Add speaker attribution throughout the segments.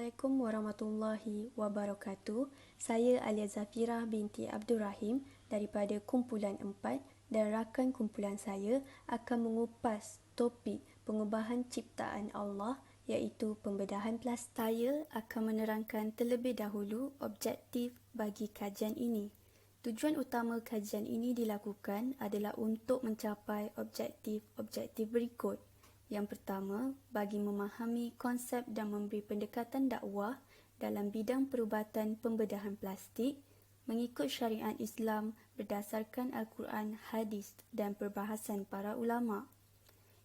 Speaker 1: Assalamualaikum warahmatullahi wabarakatuh. Saya Alia Zafirah binti Abdul Rahim daripada kumpulan 4 dan rakan kumpulan saya akan mengupas topik pengubahan ciptaan Allah iaitu pembedahan plastik. Saya akan menerangkan terlebih dahulu objektif bagi kajian ini. Tujuan utama kajian ini dilakukan adalah untuk mencapai objektif berikut. Yang pertama, bagi memahami konsep dan memberi pendekatan dakwah dalam bidang perubatan pembedahan plastik mengikut syariat Islam berdasarkan Al-Quran, hadis dan perbahasan para ulama.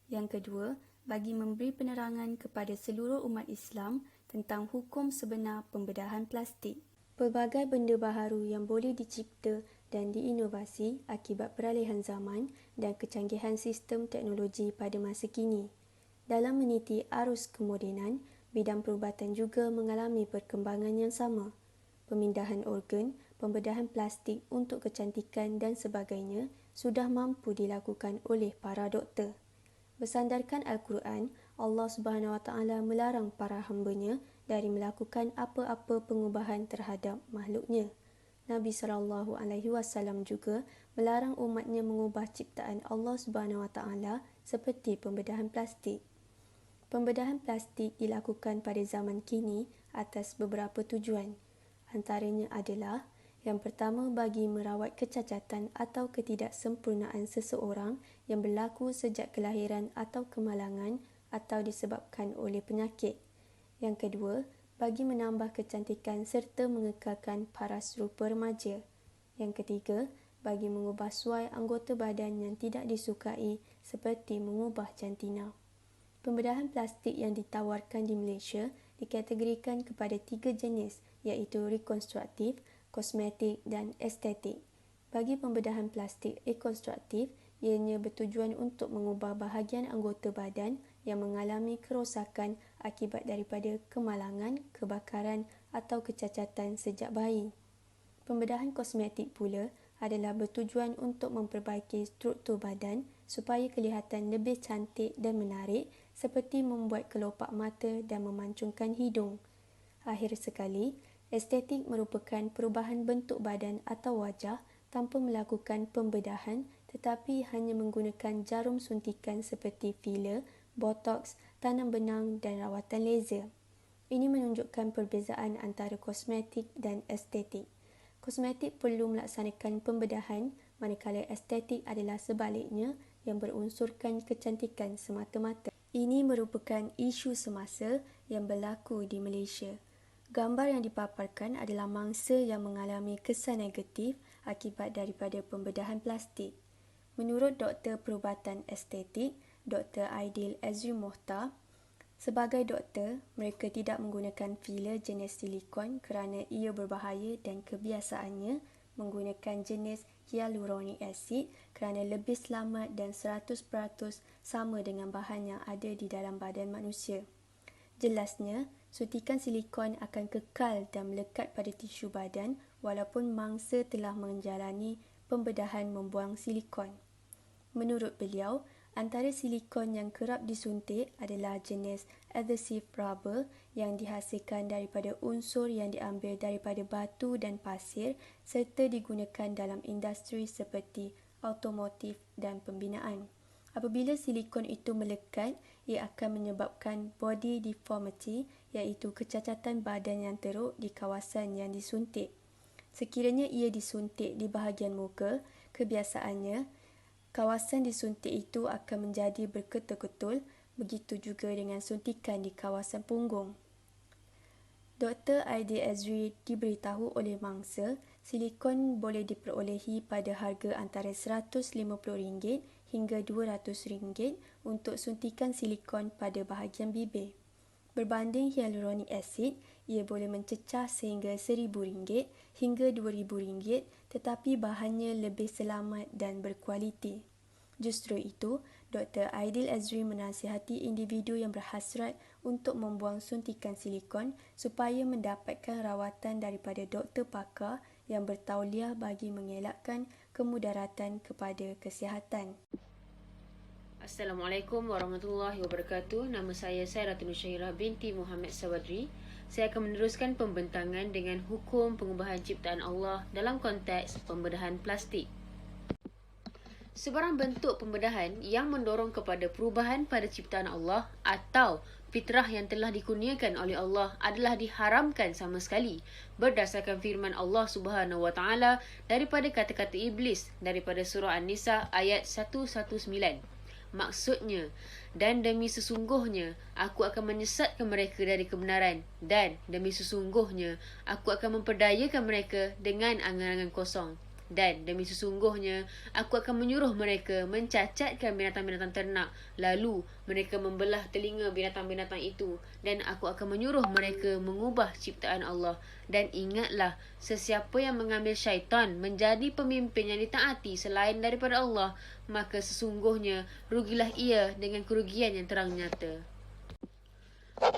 Speaker 1: Yang kedua, bagi memberi penerangan kepada seluruh umat Islam tentang hukum sebenar pembedahan plastik. Pelbagai benda baharu yang boleh dicipta dan diinovasi akibat peralihan zaman dan kecanggihan sistem teknologi pada masa kini. Dalam meniti arus kemodenan, bidang perubatan juga mengalami perkembangan yang sama. Pemindahan organ, pembedahan plastik untuk kecantikan dan sebagainya sudah mampu dilakukan oleh para doktor. Bersandarkan Al-Quran, Allah SWT melarang para hamba-Nya dari melakukan apa-apa pengubahan terhadap makhluknya. Nabi SAW juga melarang umatnya mengubah ciptaan Allah SWT seperti pembedahan plastik. Pembedahan plastik dilakukan pada zaman kini atas beberapa tujuan. Antaranya adalah yang pertama bagi merawat kecacatan atau ketidaksempurnaan seseorang yang berlaku sejak kelahiran atau kemalangan atau disebabkan oleh penyakit. Yang kedua, bagi menambah kecantikan serta mengekalkan paras rupa remaja. Yang ketiga, bagi mengubah suai anggota badan yang tidak disukai seperti mengubah jantina. Pembedahan plastik yang ditawarkan di Malaysia dikategorikan kepada 3 jenis iaitu rekonstruktif, kosmetik dan estetik. Bagi pembedahan plastik rekonstruktif, ianya bertujuan untuk mengubah bahagian anggota badan yang mengalami kerosakan akibat daripada kemalangan, kebakaran atau kecacatan sejak bayi. Pembedahan kosmetik pula adalah bertujuan untuk memperbaiki struktur badan supaya kelihatan lebih cantik dan menarik seperti membuat kelopak mata dan memancungkan hidung. Akhir sekali, estetik merupakan perubahan bentuk badan atau wajah tanpa melakukan pembedahan tetapi hanya menggunakan jarum suntikan seperti filler, botox, tanam benang dan rawatan laser. Ini menunjukkan perbezaan antara kosmetik dan estetik. Kosmetik perlu melaksanakan pembedahan manakala estetik adalah sebaliknya yang berunsurkan kecantikan semata-mata. Ini merupakan isu semasa yang berlaku di Malaysia. Gambar yang dipaparkan adalah mangsa yang mengalami kesan negatif akibat daripada pembedahan plastik. Menurut Doktor Perubatan Estetik, Dr. Aidil Azri Mohtar, sebagai doktor, mereka tidak menggunakan filler jenis silikon kerana ia berbahaya dan kebiasaannya menggunakan jenis hyaluronic acid kerana lebih selamat dan 100% sama dengan bahan yang ada di dalam badan manusia. Jelasnya, suntikan silikon akan kekal dan melekat pada tisu badan walaupun mangsa telah menjalani pembedahan membuang silikon. Menurut beliau, antara silikon yang kerap disuntik adalah jenis adhesive rubber yang dihasilkan daripada unsur yang diambil daripada batu dan pasir serta digunakan dalam industri seperti automotif dan pembinaan. Apabila silikon itu melekat, ia akan menyebabkan body deformity iaitu kecacatan badan yang teruk di kawasan yang disuntik. Sekiranya ia disuntik di bahagian muka, kebiasaannya kawasan disuntik itu akan menjadi berketul-ketul, begitu juga dengan suntikan di kawasan punggung. Dr. Aidil Azri diberitahu oleh mangsa, silikon boleh diperolehi pada harga antara RM150 hingga RM200 untuk suntikan silikon pada bahagian bibir. Berbanding hyaluronic acid, ia boleh mencecah sehingga RM1,000 hingga RM2,000 tetapi bahannya lebih selamat dan berkualiti. Justru itu, Dr. Aidil Azri menasihati individu yang berhasrat untuk membuang suntikan silikon supaya mendapatkan rawatan daripada doktor pakar yang bertauliah bagi mengelakkan kemudaratan kepada kesihatan.
Speaker 2: Assalamualaikum warahmatullahi wabarakatuh. Nama saya Sairatul Nusyairah binti Muhammad Sawadri. saya akan meneruskan pembentangan dengan hukum pengubahan ciptaan Allah dalam konteks pembedahan plastik. Sebarang bentuk pembedahan yang mendorong kepada perubahan pada ciptaan Allah atau fitrah yang telah dikurniakan oleh Allah adalah diharamkan sama sekali berdasarkan firman Allah Subhanahu wa taala daripada kata-kata iblis daripada surah An-Nisa ayat 119. Maksudnya, dan demi sesungguhnya aku akan menyesatkan mereka dari kebenaran, dan demi sesungguhnya aku akan memperdayakan mereka dengan angan-angan kosong. Dan demi sesungguhnya aku akan menyuruh mereka mencacatkan binatang-binatang ternak, lalu mereka membelah telinga binatang-binatang itu, dan aku akan menyuruh mereka mengubah ciptaan Allah. Dan ingatlah, sesiapa yang mengambil syaitan menjadi pemimpin yang ditaati selain daripada Allah, maka sesungguhnya rugilah ia dengan kerugian yang terang nyata.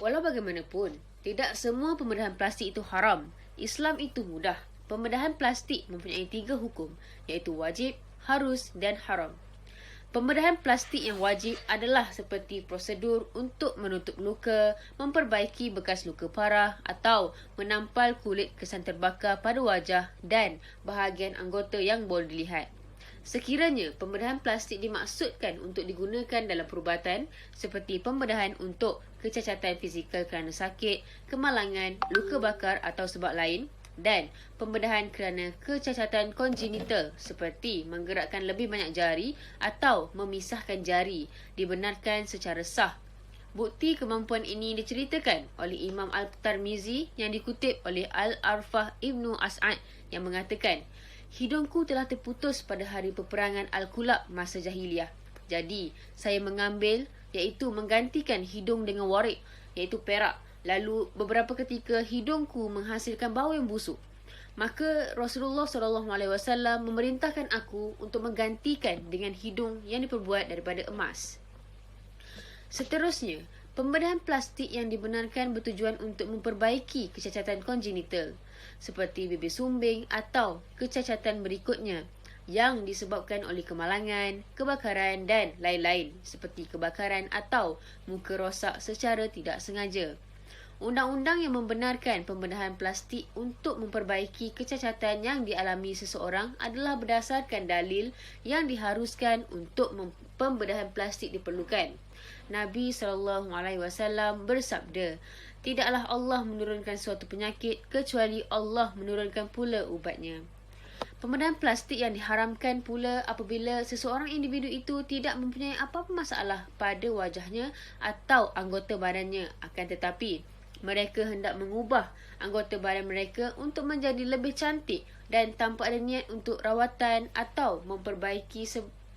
Speaker 2: Walau bagaimanapun, tidak semua pembedahan plastik itu haram. Islam itu mudah. Pembedahan plastik mempunyai 3 hukum, iaitu wajib, harus dan haram. Pembedahan plastik yang wajib adalah seperti prosedur untuk menutup luka, memperbaiki bekas luka parah atau menampal kulit kesan terbakar pada wajah dan bahagian anggota yang boleh dilihat. Sekiranya pembedahan plastik dimaksudkan untuk digunakan dalam perubatan seperti pembedahan untuk kecacatan fizikal kerana sakit, kemalangan, luka bakar atau sebab lain, dan pembedahan kerana kecacatan kongenital seperti menggerakkan lebih banyak jari atau memisahkan jari dibenarkan secara sah. Bukti kemampuan ini diceritakan oleh Imam Al-Tirmizi yang dikutip oleh Al-Arfah Ibnu As'ad yang mengatakan, hidungku telah terputus pada hari peperangan Al-Kulab masa jahiliah. Jadi, saya mengambil iaitu menggantikan hidung dengan warik iaitu perak. Lalu beberapa ketika hidungku menghasilkan bau yang busuk. Maka Rasulullah SAW memerintahkan aku untuk menggantikan dengan hidung yang diperbuat daripada emas. Seterusnya, pembedahan plastik yang dibenarkan bertujuan untuk memperbaiki kecacatan kongenital seperti bibir sumbing atau kecacatan berikutnya yang disebabkan oleh kemalangan, kebakaran dan lain-lain seperti kebakaran atau muka rosak secara tidak sengaja. Undang-undang yang membenarkan pembedahan plastik untuk memperbaiki kecacatan yang dialami seseorang adalah berdasarkan dalil yang diharuskan untuk pembedahan plastik diperlukan. Nabi SAW bersabda, tidaklah Allah menurunkan suatu penyakit kecuali Allah menurunkan pula ubatnya. Pembedahan plastik yang diharamkan pula apabila seseorang individu itu tidak mempunyai apa-apa masalah pada wajahnya atau anggota badannya, akan tetapi mereka hendak mengubah anggota badan mereka untuk menjadi lebih cantik dan tanpa ada niat untuk rawatan atau memperbaiki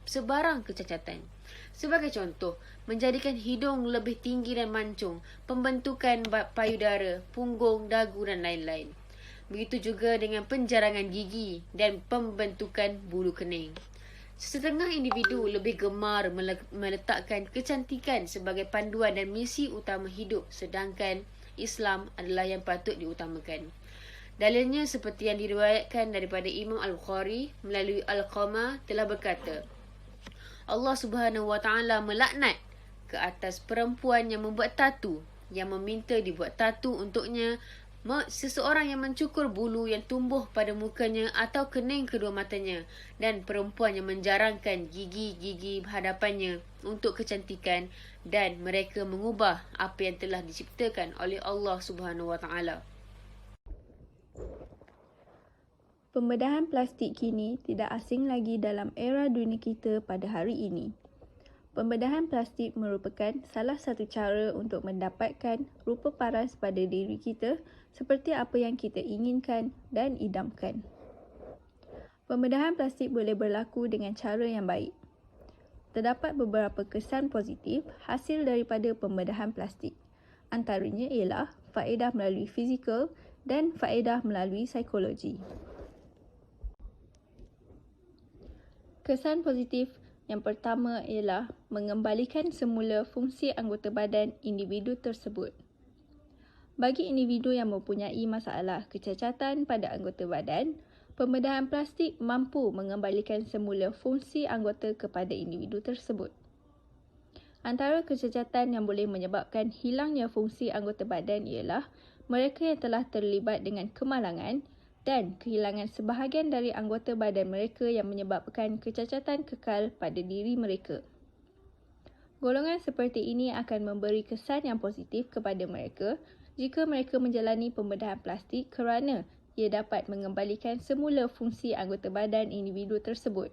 Speaker 2: sebarang kecacatan. Sebagai contoh, menjadikan hidung lebih tinggi dan mancung, pembentukan payudara, punggung, dagu dan lain-lain. Begitu juga dengan penjarangan gigi dan pembentukan bulu kening. Setengah individu lebih gemar meletakkan kecantikan sebagai panduan dan misi utama hidup, sedangkan Islam adalah yang patut diutamakan. Dalilnya seperti yang diriwayatkan daripada Imam Al-Bukhari melalui Al-Qamah telah berkata, Allah Subhanahu wa taala melaknat ke atas perempuan yang membuat tatu, yang meminta dibuat tatu untuknya, seseorang yang mencukur bulu yang tumbuh pada mukanya atau kening kedua matanya, dan perempuan yang menjarangkan gigi-gigi hadapannya untuk kecantikan, dan mereka mengubah apa yang telah diciptakan oleh Allah Subhanahu wa taala.
Speaker 1: Pembedahan plastik kini tidak asing lagi dalam era dunia kita pada hari ini. Pembedahan plastik merupakan salah satu cara untuk mendapatkan rupa paras pada diri kita seperti apa yang kita inginkan dan idamkan. Pembedahan plastik boleh berlaku dengan cara yang baik. Terdapat beberapa kesan positif hasil daripada pembedahan plastik. Antaranya ialah faedah melalui fizikal dan faedah melalui psikologi. Kesan positif yang pertama ialah mengembalikan semula fungsi anggota badan individu tersebut. Bagi individu yang mempunyai masalah kecacatan pada anggota badan, pembedahan plastik mampu mengembalikan semula fungsi anggota kepada individu tersebut. Antara kecacatan yang boleh menyebabkan hilangnya fungsi anggota badan ialah
Speaker 3: mereka yang telah terlibat dengan kemalangan dan kehilangan sebahagian dari anggota badan mereka yang menyebabkan kecacatan kekal pada diri mereka. Golongan seperti ini akan memberi kesan yang positif kepada mereka jika mereka menjalani pembedahan plastik kerana ia dapat mengembalikan semula fungsi anggota badan individu tersebut.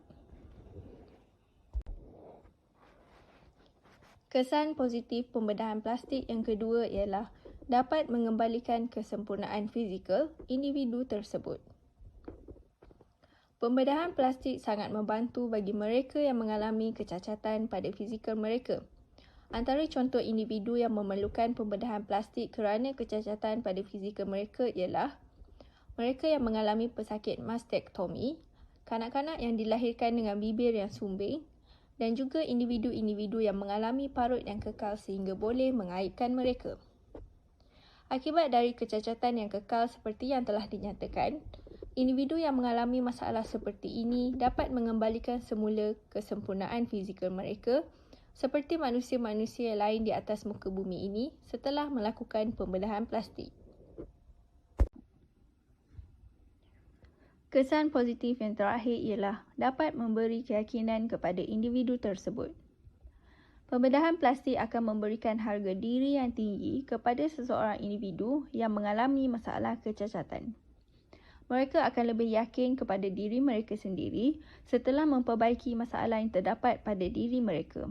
Speaker 3: Kesan positif pembedahan plastik yang kedua ialah dapat mengembalikan kesempurnaan fizikal individu tersebut. Pembedahan plastik sangat membantu bagi mereka yang mengalami kecacatan pada fizikal mereka. Antara contoh individu yang memerlukan pembedahan plastik kerana kecacatan pada fizikal mereka ialah mereka yang mengalami pesakit mastektomi, kanak-kanak yang dilahirkan dengan bibir yang sumbing, dan juga individu-individu yang mengalami parut yang kekal sehingga boleh mengaibkan mereka. Akibat dari kecacatan yang kekal seperti yang telah dinyatakan, individu yang mengalami masalah seperti ini dapat mengembalikan semula kesempurnaan fizikal mereka seperti manusia-manusia lain di atas muka bumi ini setelah melakukan pembedahan plastik. Kesan positif yang terakhir ialah dapat memberi keyakinan kepada individu tersebut. Pembedahan plastik akan memberikan harga diri yang tinggi kepada seseorang individu yang mengalami masalah kecacatan. Mereka akan lebih yakin kepada diri mereka sendiri setelah memperbaiki masalah yang terdapat pada diri mereka.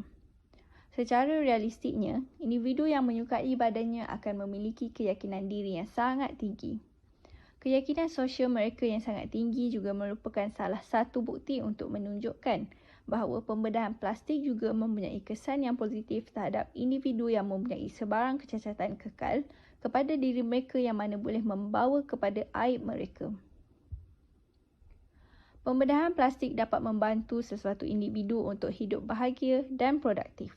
Speaker 3: Secara realistiknya, individu yang menyukai badannya akan memiliki keyakinan diri yang sangat tinggi. Keyakinan sosial mereka yang sangat tinggi juga merupakan salah satu bukti untuk menunjukkan bahawa pembedahan plastik juga mempunyai kesan yang positif terhadap individu yang mempunyai sebarang kecacatan kekal kepada diri mereka yang mana boleh membawa kepada aib mereka. Pembedahan plastik dapat membantu sesuatu individu untuk hidup bahagia dan produktif.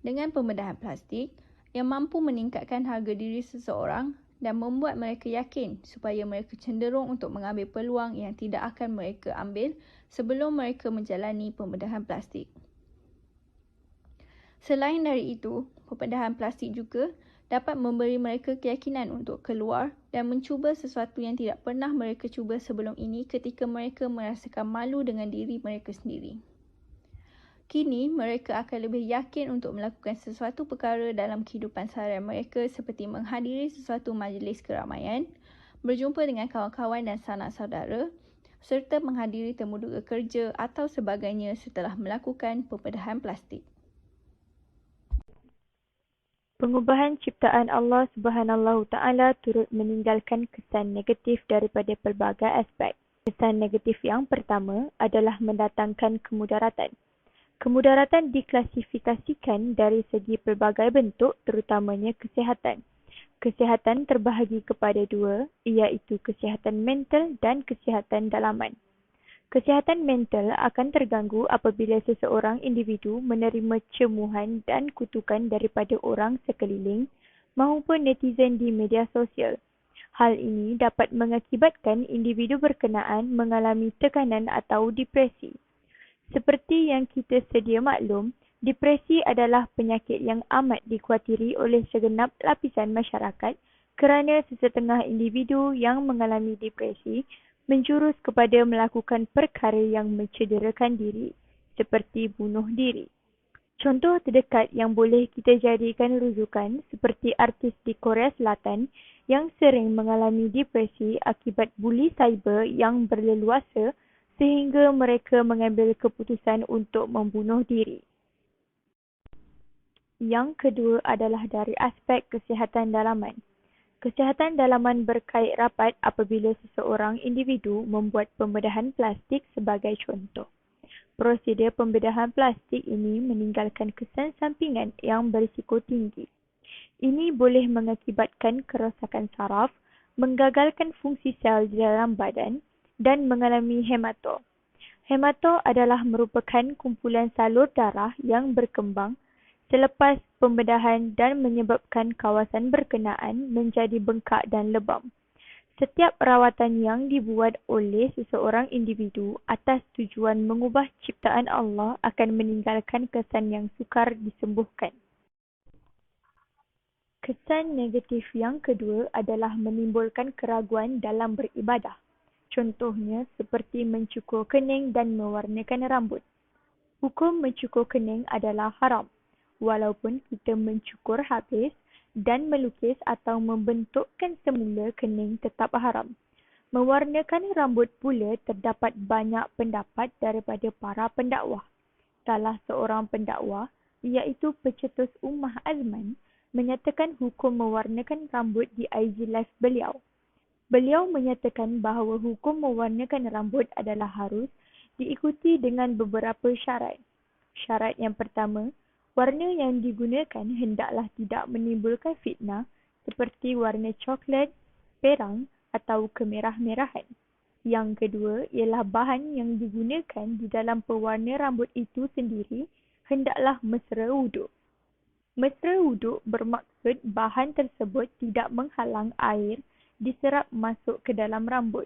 Speaker 3: Dengan pembedahan plastik, yang mampu meningkatkan harga diri seseorang dan membuat mereka yakin supaya mereka cenderung untuk mengambil peluang yang tidak akan mereka ambil sebelum mereka menjalani pembedahan plastik. Selain dari itu, pembedahan plastik juga dapat memberi mereka keyakinan untuk keluar dan mencuba sesuatu yang tidak pernah mereka cuba sebelum ini ketika mereka merasakan malu dengan diri mereka sendiri. Kini, mereka akan lebih yakin untuk melakukan sesuatu perkara dalam kehidupan seharian mereka seperti menghadiri sesuatu majlis keramaian, berjumpa dengan kawan-kawan dan sanak saudara, serta menghadiri temu duga kerja atau sebagainya setelah melakukan pembedahan plastik.
Speaker 4: Pengubahan ciptaan Allah Subhanahu Taala turut meninggalkan kesan negatif daripada pelbagai aspek. Kesan negatif yang pertama adalah mendatangkan kemudaratan. Kemudaratan diklasifikasikan dari segi pelbagai bentuk, terutamanya kesihatan. Kesihatan terbahagi kepada dua, iaitu kesihatan mental dan kesihatan dalaman. Kesihatan mental akan terganggu apabila seseorang individu menerima cemuhan dan kutukan daripada orang sekeliling maupun netizen di media sosial. Hal ini dapat mengakibatkan individu berkenaan mengalami tekanan atau depresi. Seperti yang kita sedia maklum, depresi adalah penyakit yang amat dikhawatiri oleh segenap lapisan masyarakat kerana sesetengah individu yang mengalami depresi menjurus kepada melakukan perkara yang mencederakan diri, seperti bunuh diri. Contoh terdekat yang boleh kita jadikan rujukan seperti artis di Korea Selatan yang sering mengalami depresi akibat buli cyber yang berleluasa sehingga mereka mengambil keputusan untuk membunuh diri. Yang kedua adalah dari aspek kesihatan dalaman. Kesihatan dalaman berkait rapat apabila seseorang individu membuat pembedahan plastik sebagai contoh. Prosedur pembedahan plastik ini meninggalkan kesan sampingan yang berisiko tinggi. Ini boleh mengakibatkan kerosakan saraf, menggagalkan fungsi sel di dalam badan, dan mengalami hemato. Hemato adalah merupakan kumpulan salur darah yang berkembang selepas pembedahan dan menyebabkan kawasan berkenaan menjadi bengkak dan lebam. Setiap rawatan yang dibuat oleh seseorang individu atas tujuan mengubah ciptaan Allah akan meninggalkan kesan yang sukar disembuhkan. Kesan negatif yang kedua adalah menimbulkan keraguan dalam beribadah. Contohnya seperti mencukur kening dan mewarnakan rambut. Hukum mencukur kening adalah haram, walaupun kita mencukur habis dan melukis atau membentukkan semula kening tetap haram. Mewarnakan rambut pula terdapat banyak pendapat daripada para pendakwah. Salah seorang pendakwah, iaitu pencetus Ummah Azman, menyatakan hukum mewarnakan rambut di IG Live beliau. Beliau menyatakan bahawa hukum mewarnakan rambut adalah harus diikuti dengan beberapa syarat. Syarat yang pertama, warna yang digunakan hendaklah tidak menimbulkan fitnah seperti warna coklat, perang atau kemerah-merahan. Yang kedua ialah bahan yang digunakan di dalam pewarna rambut itu sendiri hendaklah mesra wuduk. Mesra wuduk bermaksud bahan tersebut tidak menghalang air diserap masuk ke dalam rambut.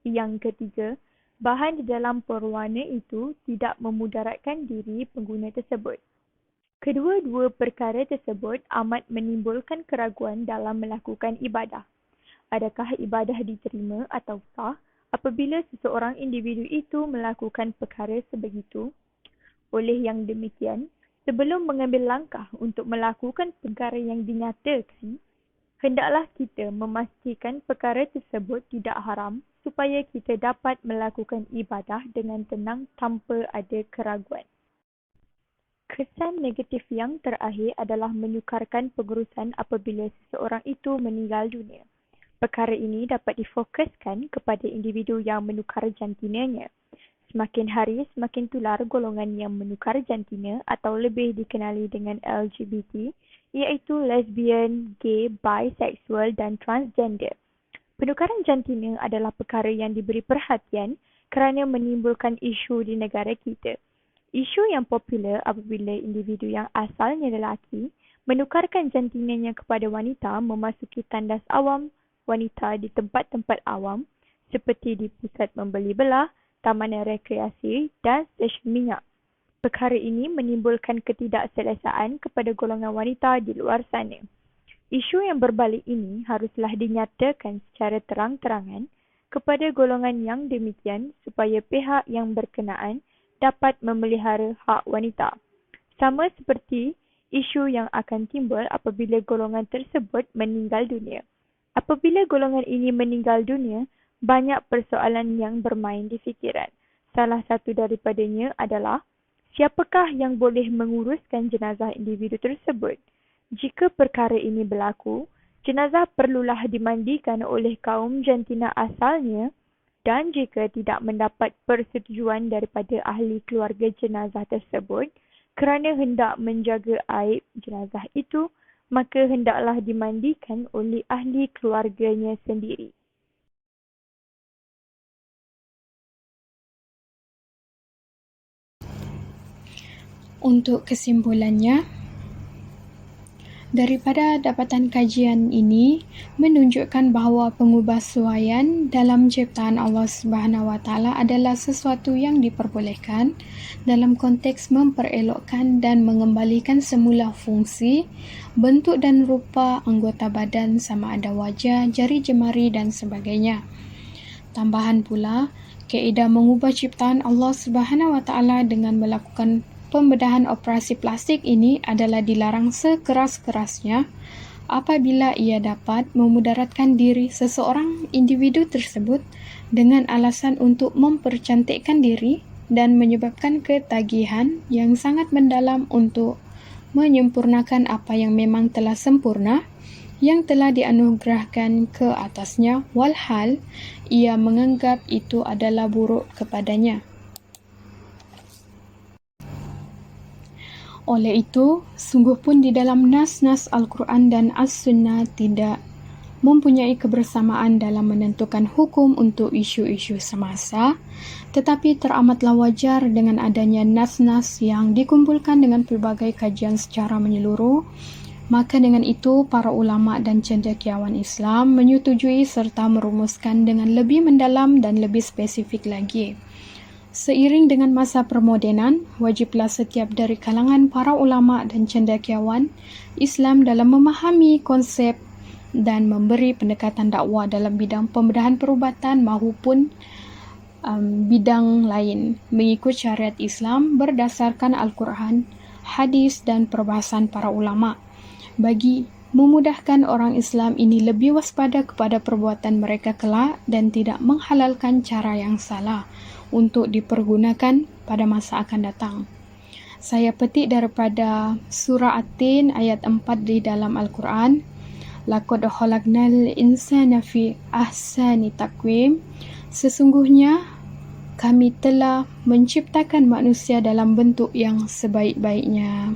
Speaker 4: Yang ketiga, bahan di dalam pewarna itu tidak memudaratkan diri pengguna tersebut. Kedua-dua perkara tersebut amat menimbulkan keraguan dalam melakukan ibadah. Adakah ibadah diterima atau sah apabila seseorang individu itu melakukan perkara sebegitu? Oleh yang demikian, sebelum mengambil langkah untuk melakukan perkara yang dinyatakan, hendaklah kita memastikan perkara tersebut tidak haram supaya kita dapat melakukan ibadah dengan tenang tanpa ada keraguan. Kesan negatif yang terakhir adalah menyukarkan pengurusan apabila seseorang itu meninggal dunia. Perkara ini dapat difokuskan kepada individu yang menukar jantinanya. Semakin hari semakin tular golongan yang menukar jantina atau lebih dikenali dengan LGBT, iaitu lesbian, gay, bisexual dan transgender. Penukaran jantina adalah perkara yang diberi perhatian kerana menimbulkan isu di negara kita. Isu yang popular apabila individu yang asalnya lelaki menukarkan jantinanya kepada wanita memasuki tandas awam wanita di tempat-tempat awam seperti di pusat membeli belah, taman rekreasi dan stesen minyak. Perkara ini menimbulkan ketidakselesaan kepada golongan wanita di luar sana. Isu yang berbalik ini haruslah dinyatakan secara terang-terangan kepada golongan yang demikian supaya pihak yang berkenaan dapat memelihara hak wanita. Sama seperti isu yang akan timbul apabila golongan tersebut meninggal dunia. Apabila golongan ini meninggal dunia, banyak persoalan yang bermain di fikiran. Salah satu daripadanya adalah siapakah yang boleh menguruskan jenazah individu tersebut? Jika perkara ini berlaku, jenazah perlulah dimandikan oleh kaum jantina asalnya dan jika tidak mendapat persetujuan daripada ahli keluarga jenazah tersebut kerana hendak menjaga aib jenazah itu, maka hendaklah dimandikan oleh ahli keluarganya sendiri.
Speaker 5: Untuk kesimpulannya, daripada dapatan kajian ini menunjukkan bahawa pengubahsuaian dalam ciptaan Allah SWT adalah sesuatu yang diperbolehkan dalam konteks memperelokkan dan mengembalikan semula fungsi, bentuk dan rupa anggota badan sama ada wajah, jari jemari dan sebagainya. Tambahan pula, kaedah mengubah ciptaan Allah SWT dengan melakukan pembedahan operasi plastik ini adalah dilarang sekeras-kerasnya apabila ia dapat memudaratkan diri seseorang individu tersebut dengan alasan untuk mempercantikkan diri dan menyebabkan ketagihan yang sangat mendalam untuk menyempurnakan apa yang memang telah sempurna yang telah dianugerahkan ke atasnya, walhal ia menganggap itu adalah buruk kepadanya. Oleh itu, sungguh pun di dalam nas-nas Al-Quran dan As-Sunnah tidak mempunyai kebersamaan dalam menentukan hukum untuk isu-isu semasa, tetapi teramatlah wajar dengan adanya nas-nas yang dikumpulkan dengan pelbagai kajian secara menyeluruh, maka dengan itu para ulama dan cendekiawan Islam menyetujui serta merumuskan dengan lebih mendalam dan lebih spesifik lagi. Seiring dengan masa permodenan, wajiblah setiap dari kalangan para ulama dan cendekiawan Islam dalam memahami konsep dan memberi pendekatan dakwah dalam bidang pembedahan perubatan maupun bidang lain mengikut syariat Islam berdasarkan Al-Quran, hadis dan perbahasan para ulama bagi memudahkan orang Islam ini lebih waspada kepada perbuatan mereka kelak dan tidak menghalalkan cara yang salah untuk dipergunakan pada masa akan datang. Saya petik daripada surah At-Tin ayat 4 di dalam Al-Quran. Laqad khalaqnal insana fi ahsani taqwim. Sesungguhnya kami telah menciptakan manusia dalam bentuk yang sebaik-baiknya.